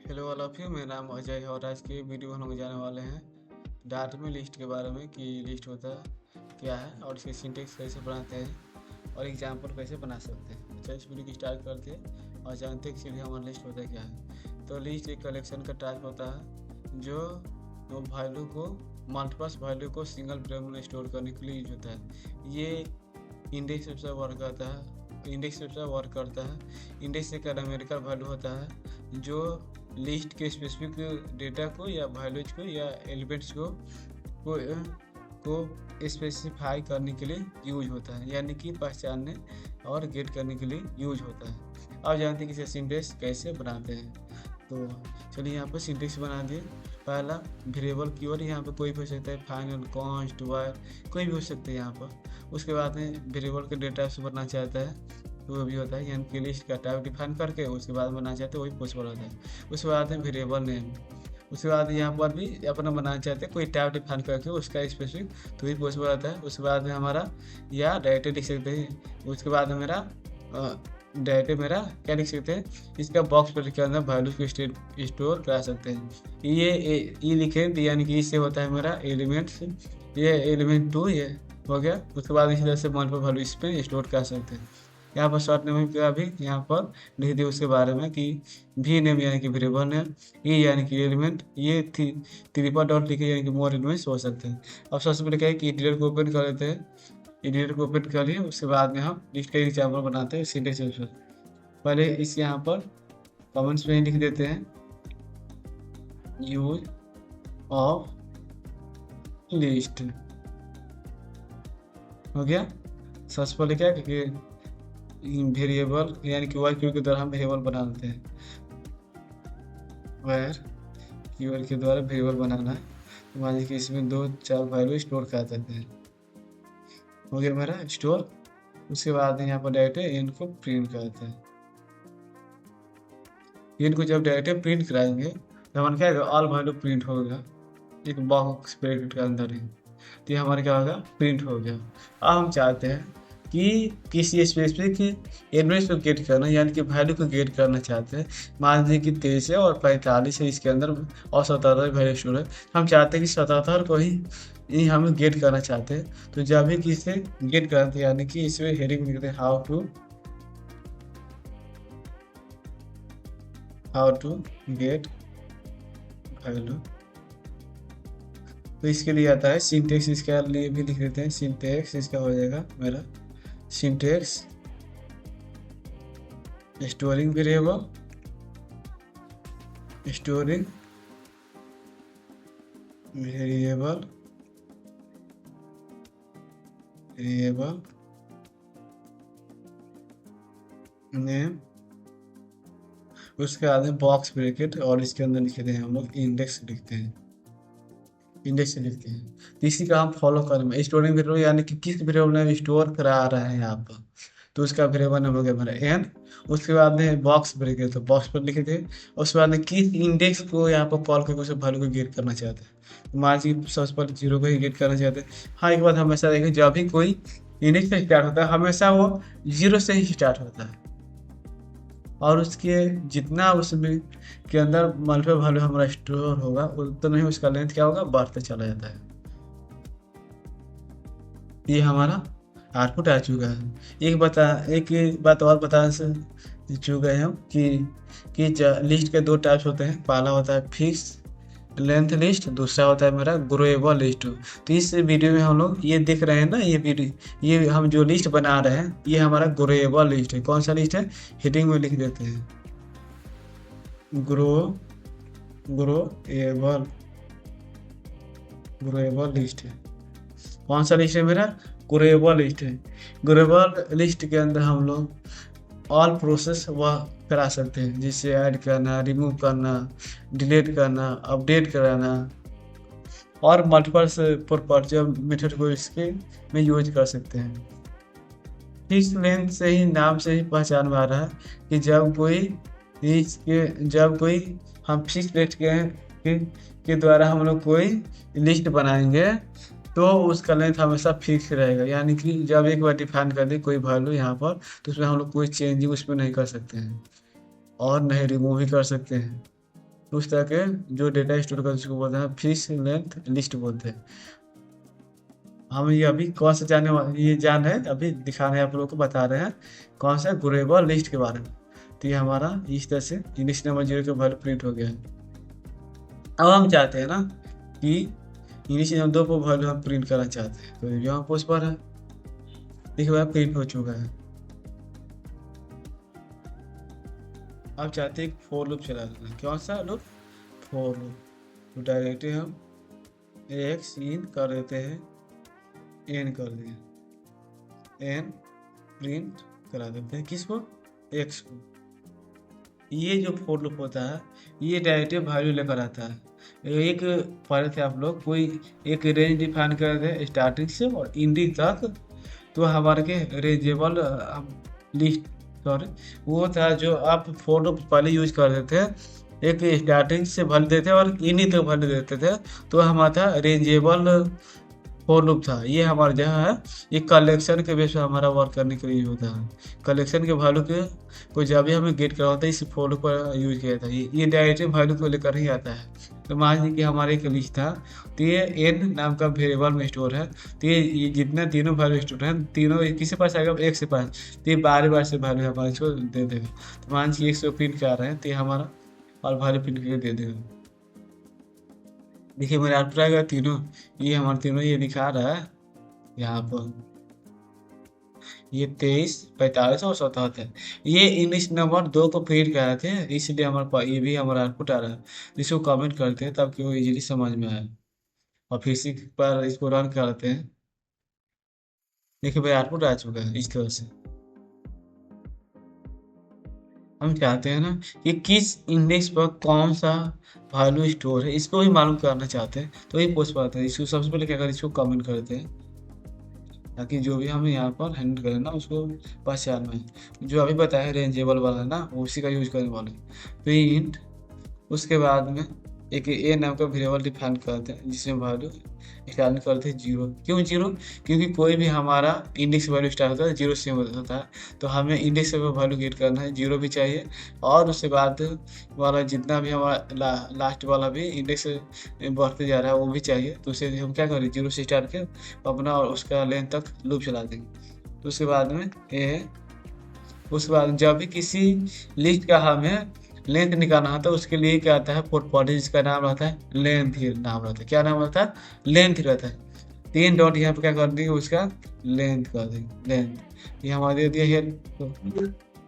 Hello all of you, मेरा नाम अजय है और आज के वीडियो में हम लोग जाने वाले हैं डाटा में लिस्ट के बारे में कि लिस्ट होता है क्या है और इसके सिंटेक्स कैसे बनाते हैं और एग्जाम्पल कैसे बना सकते हैं। अच्छा, इस वीडियो की स्टार्ट करते हैं और जानते हैं कि हमारा लिस्ट होता है क्या है। तो लिस्ट एक कलेक्शन का टाइप होता है जो वैल्यू को मल्टीपल वैल्यू को सिंगल वेरिएबल में स्टोर करने के लिए यूज होता है। ये इंडेक्स से वर्क करता है। इंडेक्स एक न्यूमेरिकल वैल्यू होता है जो लिस्ट के स्पेसिफिक डेटा को या वैल्यूज को या एलिमेंट्स को स्पेसिफाई करने के लिए यूज होता है, यानी कि पहचानने और गेट करने के लिए यूज होता है। अब जानते हैं कि इसे सिंटेक्स कैसे बनाते हैं। तो चलिए यहाँ पर सिंटेक्स बना दिए। पहला वेरिएबल कीवर्ड, यहाँ पे कोई भी हो सकता है, फाइनल, कॉन्स्ट, वायर, कोई भी हो सकता है यहाँ पर। उसके बाद में वेरिएबल के डेटा से बनना चाहता है तो वो भी होता है, यानी कि लिस्ट का टाइप डिफाइन करके उसके बाद बनाना चाहते हैं वही पॉसिबल होता है। उसके बाद में वेरिएबल नेम, उसके बाद यहाँ पर भी अपना बनाना चाहते हैं कोई टाइप डिफाइन करके उसका स्पेसिफिक तो भी पॉसिबल होता है। उसके बाद में हमारा या डायरेक्ट लिख सकते हैं। उसके बाद में मेरा डायरेक्ट मेरा क्या लिख सकते हैं, इसका बॉक्स पर के अंदर वैल्यूज को स्टोर करा सकते हैं। ये लिखे तो यानी कि इससे होता है मेरा एलिमेंट्स, ये एलिमेंट 2 ये हो गया। उसके बाद इसी तरह से मल्टीपल वैल्यू इस पर स्टोर कर सकते हैं। यहाँ पर शॉर्ट नेम का भी यहाँ पर लिख दिया उसके बारे में कि वी नेम यानी कि वेरिएबल नेम, ये यानी कि एलिमेंट, ये ट्रिपल डॉट लिखे यानी कि मोर एलिमेंट्स हो सकते हैं। अब सबसे पहले क्या है कि एडिटर को ओपन कर लेते हैं। एडिटर को ओपन कर लिए उसके बाद में हम लिस्ट का एग्जाम्पल बनाते हैं सिंटेक्स पर। पहले इस यहाँ पर कमेंट्स में लिख देते हैं यूज ऑफ लिस्ट, हो गया। सबसे पहले क्या कि वेरिएबल यानी कि वाई कीवर्ड के द्वारा हम वेरिएबल बनाते हैं। वायर कीवर्ड के द्वारा वेरिएबल बनाना है, तो मान लीजिए कि इसमें 2-4 वैल्यू स्टोर कर देते हैं। हो गया मेरा स्टोर। उसके बाद यहाँ पर डायरेक्ट इनको प्रिंट करते हैं। इनको जब डायरेक्ट प्रिंट कराएंगे तो हमारा क्या होगा, ऑल वैल्यू प्रिंट होगा एक बॉक्स ब्रैकेट के अंदर ही। तो ये हमारा क्या होगा, प्रिंट हो गया। अब हम चाहते हैं कि किसी स्पेसिफिक एलिमेंट्स को गेट करना, यानी कि वैल्यू को गेट करना चाहते हैं। मान लीजिए कि 23 है और 45 है इसके अंदर और 77 वैल्यू स्टोर है। हम चाहते हैं कि 77 को ही हम गेट करना चाहते हैं। तो जब भी किसी गेट करते हैं, यानी कि इसमें हेडिंग लिखते हैं हाउ टू गेट वैल्यू। तो इसके लिए आता है सिंटेक्स, इसके लिए भी लिख देते हैं सिंटेक्स। इसका हो जाएगा मेरा सिंटेक्स स्टोरिंग वेरिएबल नेम, उसके बाद बॉक्स ब्रैकेट और इसके अंदर लिखते हैं हम लोग इंडेक्स लिखते हैं। तो इसी का हम फॉलो करेंगे। स्टोरिंग वेरिएबल यानी कि किस वेरिएबल में स्टोर करा रहा है यहाँ पर, तो उसका वेरिएबल नाम हो गया मेरा एन। उसके बाद में बॉक्स ब्रैकेट, तो बॉक्स पर लिखे थे। उसके बाद में किस इंडेक्स को यहाँ पर कॉल करके उसे वैल्यू को गेट करना चाहते हैं। तो मान लीजिए सबसे पहले 0 को ही गेट करना चाहते हैं। हाँ, एक बात हमेशा देखें, जब भी कोई इंडेक्स से स्टार्ट होता है हमेशा वो 0 से ही स्टार्ट होता है और उसके जितना उसमें के अंदर मल्टीपल वैल्यू हमारा स्टोर होगा उतना ही उसका लेंथ क्या होगा, बढ़ते चला जाता है। ये हमारा आउटपुट आ चुका है। एक बात और बता चुके हैं हम कि लिस्ट के 2 टाइप्स होते हैं। पहला होता है फिक्स लेंथ लिस्ट, दूसरा होता है मेरा ग्रोएबल लिस्ट। तो इस वीडियो में हम लोग ये देख रहे हैं ना, ये हम जो लिस्ट बना रहे हैं ये हमारा ग्रोएबल लिस्ट है। कौन सा लिस्ट है, हेडिंग में लिख देते हैं ग्रोएबल लिस्ट है। कौन सा लिस्ट है मेरा, ग्रोएबल लिस्ट है। ग्रोएबल लिस्ट के अंदर हम लोग ऑल प्रोसेस वह करा सकते हैं, जिससे ऐड करना, रिमूव करना, डिलीट करना, अपडेट कराना और मल्टीपल प्रॉपर्टी मेथड को इसके में यूज कर सकते हैं। फिक्स लेंथ से ही नाम से ही पहचान में आ रहा है कि जब कोई हम फिक्स लेंथ के द्वारा हम लोग कोई लिस्ट बनाएंगे तो उसका लेंथ हमेशा फिक्स रहेगा, यानी कि जब एक बार डिफाइन कर दे कोई वैल्यू यहाँ पर तो उसमें हम लोग कोई चेंजिंग उसमें नहीं कर सकते हैं और नहीं रिमूव भी कर सकते हैं। तो उस तरह के जो डेटा स्टोर करते हैं उसको बोलते हैं फिक्स लेंथ लिस्ट बोलते हैं। हम ये अभी कौन सा ये जान रहे हैं, अभी दिखा रहे हैं आप लोगों को, बता रहे हैं कौन सा ग्लोबल लिस्ट के बारे में। तो ये हमारा इस तरह से इंडेक्स नंबर 0 का वैल्यू प्रिंट हो गया है। अब हम चाहते हैं ना कि इंडेक्स नंबर 2 को वैल्यू हम प्रिंट करना चाहते हैं, तो यहाँ पोज पर है, देखिए वह प्रिंट हो चुका है। अब चाहते हैं फॉर लूप चला देना। कौन सा लूप? For loop. तो डायरेक्टली हम एक्स इन कर देते हैं, एन कर दिए, एन प्रिंट करा देते हैं किसको? एक्स को। ये जो फॉर लूप होता है ये डायरेक्टली वैल्यू लेकर आता है। एक पढ़े थे आप लोग, कोई एक रेंज डिफाइन कर थे स्टार्टिंग से और एंडिंग तक, तो हमारे के रेंजेबल लिस्ट सॉरी वो था जो आप फॉर लूप पहले यूज करते थे, एक स्टार्टिंग से वैल्यू देते और एंडिंग तक वैल्यू देते थे, तो हमारा था रेंजेबल फॉर लूप था। ये हमारा जहाँ है ये कलेक्शन के बेस पर हमारा वर्क करने के लिए होता है। कलेक्शन के वैल्यू के को जब भी हमें गेट करना होता है इस फॉर लूप पर यूज किया था। ये डायरेक्टली वैल्यू को लेकर ही आता है। तो मान लीजिए कि हमारे एक लिस्ट था, तो ये एन नाम का वेरिएबल में स्टोर है। तो ये जितने तीनों वैल्यू स्टोर हैं, तीनों किसके पास आएगा? एक से पास। तो ये बार बार से वैल्यू हमारे इसको दे देगा। तो मान लीजिए 100 प्रिंट कर रहे हैं, तो ये हमारा और वैल्यू प्रिंट करके दे देगा। देखिए मेरे आउटपुट आएगा तीनों, ये हमारे तीनों ये दिखा रहा है यहाँ पर, ये 23, 45 और 77। ये इंग्लिश नंबर 2 को प्रिंट कर रहे थे, इसलिए हमारे पास ये भी हमारा आउटपुट आ रहा है। इसको कमेंट करते हैं ताकि वो इजीली समझ में आए, और फिर से पर इसको रन करते हैं। देखिए भाई आउटपुट आ चुका है इस तरह से। हम चाहते हैं ना कि किस इंडेक्स पर कौन सा वैल्यू स्टोर है, इसको भी मालूम करना चाहते हैं, तो ये पूछ पाते हैं। इसको सबसे पहले क्या करें, इसको कमेंट करते हैं ताकि जो भी हमें यहाँ पर हैंडल करें ना उसको पहचान में। जो अभी बताया रेंजेबल वाला है ना, उसी का यूज करने वाले। प्रिंट उसके बाद में एक ए नाम का वेरिएबल डिफाइन करते हैं जिसमें वैल्यू स्टार्ट करते हैं 0। क्यों 0? क्योंकि कोई भी हमारा इंडेक्स वैल्यू स्टार्ट होता है 0 से होता है, तो हमें इंडेक्स से वैल्यू गेट करना है 0 भी चाहिए, और उसके बाद वाला जितना भी हमारा लास्ट वाला भी इंडेक्स बढ़ते जा रहा है वो भी चाहिए। तो उसे हम क्या करें, 0 से स्टार्ट कर अपना और उसका लेंथ तक लूप चला देंगे। तो उसके बाद में ए, उसके बाद जब भी किसी लिस्ट का हमें लेंथ निकालना होता है उसके लिए क्या आता है, पोर्टफोलियो जिसका नाम रहता है लेंथ ही नाम रहता है। क्या नाम रहता है? लेंथ रहता है। 3 डॉट यहाँ पे क्या कर देंगे, उसका लेंथ कर देंगे। लेंथ ये हमारे दे दिया है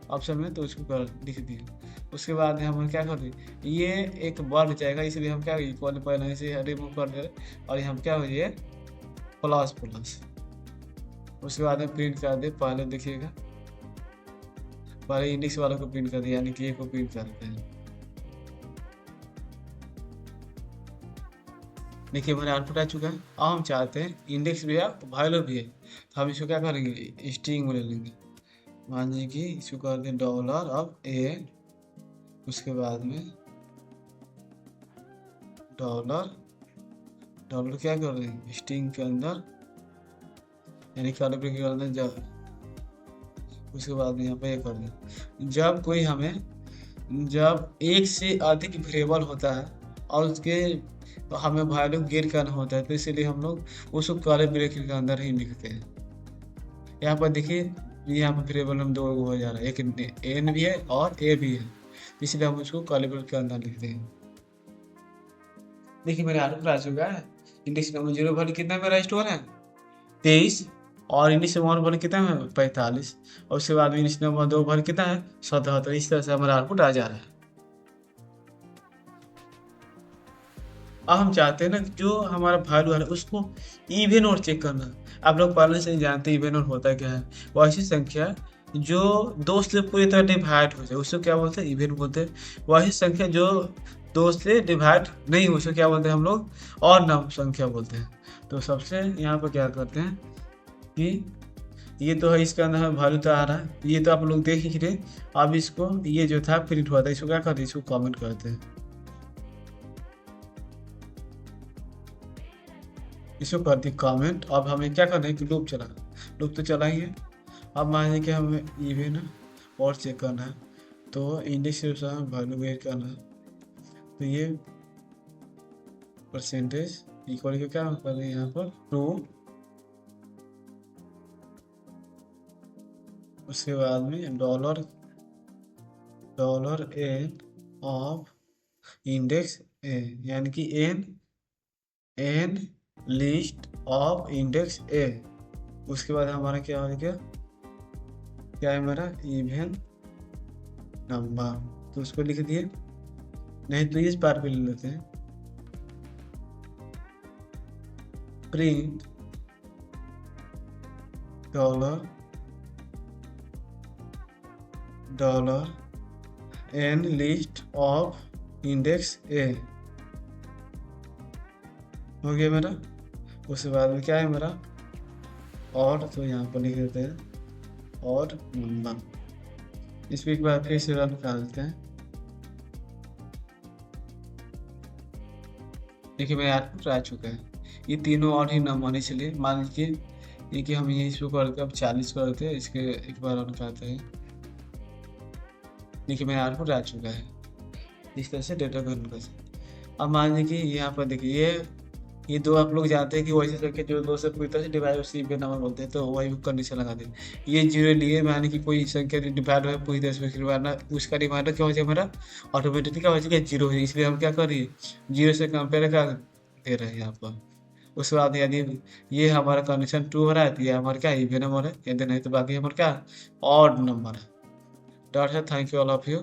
ऑप्शन में, तो उसको कर लिख दिए। उसके बाद हम क्या कर दें, ये एक वर्ग जाएगा, इसलिए हम क्या इक्वल पहले से रिमूव कर दे, और हम क्या हो ये प्लस प्लस। उसके बाद में प्रिंट कर दे, पहले देखिएगा पहले इंडेक्स वाला को प्रिंट कर दिया, यानी कि ए को प्रिंट करते हैं। देखिए हमारा आउटपुट आ चुका है। अब हम चाहते हैं इंडेक्स भी है वैल्यू भी है, तो हम इसको क्या करेंगे, स्ट्रिंग में ले लेंगे। मान लीजिए कि इसको कर दें डॉलर अब ए, उसके बाद में डॉलर डॉलर क्या कर देंगे स्ट्रिंग के अंदर, यानी कर्ली ब्रैकेट के अंदर जब, उसके बाद में यहाँ पे कर दें जब कोई हमें जब एक से अधिक वेरिएबल होता है और उसके हमें वैल्यू गेट करना होता है, तो इसलिए हम लोग उसको कर्ली ब्रैकेट के अंदर ही लिखते हैं। यहाँ पर देखिए यहाँ पर वेरिएबल हम 2 हो जा रहा है, एक एन भी है और ए भी है, इसलिए हम उसको कर्ली ब्रैकेट के अंदर लिखते हैं। देखिए मेरे आउटपुट आ चुका है। इंडेक्स नंबर 0 वैल्यू कितना मेरा स्टोर है 23, और इंडेक्स नंबर 1 कितना है 45, और उसके बाद इंडेक्स नंबर 2 वैल्यू कितना है 77। इस तरह से हमारा आउटपुट आ जा रहा है। अब हम चाहते हैं ना जो हमारा वैल्यू है उसको इवन और चेक करना। आप लोग पहले से ही जानते हैं इवन और होता क्या है, वो ऐसी संख्या जो 2 से पूरी तरह डिवाइड हो जाए उसको क्या बोलते हैं, इवन बोलते हैं। वही संख्या जो 2 से डिवाइड नहीं हो उसको क्या बोलते हैं हम लोग, और नाम संख्या बोलते हैं। तो सबसे यहाँ पर क्या करते हैं कि ये तो है, इसके अंदर वैल्यू तो आ रहा है, ये तो आप लोग देख ही रहे। अब इसको ये जो था प्रिंट हुआ था, इसको क्या करते हैं, इसको कमेंट करते हैं, इसको करते कमेंट। अब हमें क्या करना है कि लूप लूप तो चला ही है। अब मान लीजिए कि हमें इवन और चेक करना है, तो इंडेक्स से वैल्यू वेट करना है, तो ये परसेंटेज इक्वल टू क्या कर रहे हैं यहाँ पर 2, उसके बाद में डॉलर एन ऑफ इंडेक्स ए, यानी कि एन लिस्ट ऑफ इंडेक्स ए। उसके बाद हमारा क्या हो गया, क्या है हमारा इवन नंबर, तो उसको लिख दिए। नहीं तो इस पार्ट पे ले लेते हैं, print dollar an list of index a, हो गया मेरा। उसके बाद में क्या है मेरा और, तो यहाँ पर लिख देते हैं और नंबर। इस एक बार फिर से रन कर देते हैं। देखिए मेरा आउटपुट आ चुका है, ये तीनों और ही नंबर, इसलिए मान लीजिए ये कि हम ये इसको करके अब 40 करते हैं, इसके एक बार रन करते हैं। देखिए मेरा आउटपुट आ चुका है। इस तरह से डेटा को रन कर सकते। अब मान लीजिए कि यहाँ पर देखिए ये दो आप लोग जानते हैं कि वैसे संख्या जो दो से पूरी तरह से डिवाइड उसी पे नंबर बोलते हैं, तो वही कंडीशन लगा दें। ये जीरो लिए माने कि कोई संख्या डिवाइड हो पूरी तरह से रिमाइंडर, उसका रिमाइंडर क्या हो जाएगा हमारा ऑटोमेटिकली क्या हो जाएगा, जीरो है। इसलिए हम क्या कर रही है, जीरो से कंपेयर कर दे रहे हैं यहाँ पर। उसके बाद यदि ये हमारा कंडीशन ट्रू हो रहा है तो ये हमारा क्या इवन नंबर है, यदि नहीं तो बाकी हमारा क्या ऑड नंबर है। डॉट है। Thank you all of you.